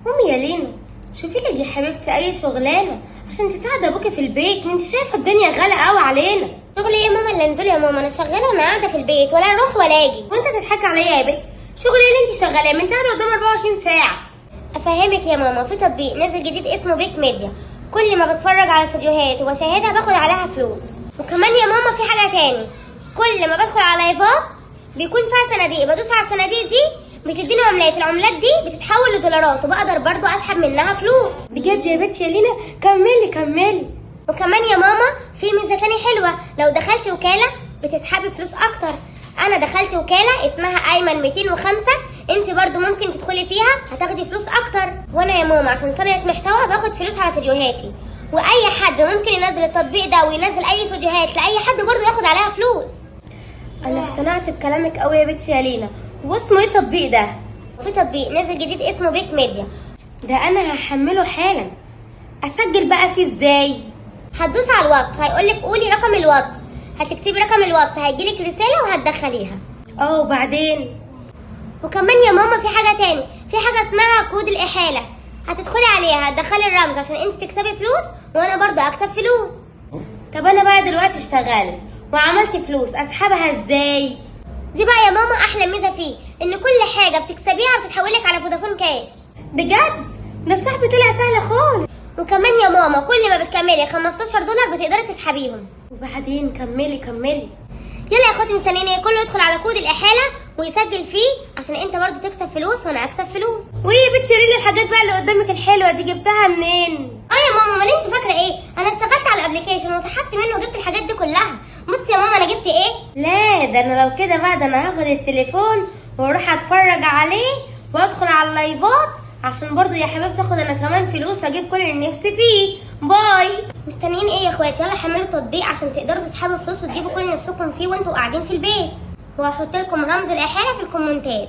قومي يا لينا، شوفي لك يا حبيبتي اي شغلانه عشان تساعد ابوكي في البيت. ما انت شايفه الدنيا غاليه قوي علينا. شغل ايه يا ماما اللي انزله يا ماما؟ انا شغاله وانا قاعده في البيت، ولا اروح ولا اجي. وانت تضحكي عليا يا بنت؟ شغل ايه اللي انت شغالاه؟ ما انت قاعده قدام 24 ساعه. افهمك يا ماما، في تطبيق نازل جديد اسمه بيك ميديا، كل ما بتفرج على الفيديوهات وبشاهدها باخد عليها فلوس. وكمان يا ماما في حاجه تاني، كل ما بدخل على لايفات بيكون فيها صناديق، بدوس على الصناديق دي بتديني عملات، العملات دي بتتحول لدولارات وبقدر برضو اسحب منها فلوس. بجد يا بنت يا لينا؟ كملي كملي. وكمان يا ماما في ميزه تاني حلوه، لو دخلتي وكاله بتسحبي فلوس اكتر. انا دخلت وكاله اسمها ايمن 205، انت برضو ممكن تدخلي فيها هتاخدي فلوس اكتر. وانا يا ماما عشان صانعه محتوى باخد فلوس على فيديوهاتي، واي حد ممكن ينزل التطبيق ده وينزل اي فيديوهات لاي حد برضو ياخد عليها فلوس. انا اقتنعت بكلامك قوي يا بنت يا لينا. هو اسمه ايه التطبيق ده؟ في تطبيق نازل جديد اسمه بيك ميديا، ده انا هحمله حالا. اسجل بقى فيه ازاي؟ هتدوس على الواتس هيقولك قولي رقم الواتس، هتكتبي رقم الواتس هيجيلك رساله وهتدخليها. وبعدين؟ وكمان يا ماما في حاجه تاني، في حاجه اسمها كود الاحاله، هتدخلي عليها هتدخلي الرمز عشان انت تكسبي فلوس وانا برضو اكسب فلوس. طب انا بقى دلوقتي اشتغلت وعملت فلوس، اسحبها ازاي؟ دي بقى يا ماما احلى ميزه فيه، ان كل حاجه بتكسبيها بتتحولك على فودافون كاش. بجد؟ ده السحب طلع سهل خالص. وكمان يا ماما كل ما بتكملي 15 دولار بتقدري تسحبيهم. وبعدين؟ كملي كملي. يلا يا اخواتي مستنيين ايه؟ كله يدخل على كود الاحاله ويسجل فيه عشان انت برضو تكسب فلوس وانا اكسب فلوس. وإيه يا بنتي لينا الحاجات بقى اللي قدامك الحلوه دي جبتها منين؟ يا ماما، امال انت فاكره ايه؟ انا اشتغلت على الابلكيشن وسحبت منه وجبت الحاجات دي كلها. بصي يا ماما انا جبت ايه؟ لا ده انا لو كده بقى، ده انا هاخد التليفون واروح اتفرج عليه وادخل على اللايفات عشان برضو يا حبيبتي اخد انا كمان فلوس واجيب كل اللي نفسي فيه. باي. مستنيين ايه يا اخواتي؟ يلا حملوا التطبيق عشان تقدروا تسحبوا فلوس وتجيبوا كل اللي نفسكم فيه وانتوا قاعدين في البيت، وهحط لكم رمز الاحاله في الكومنتات.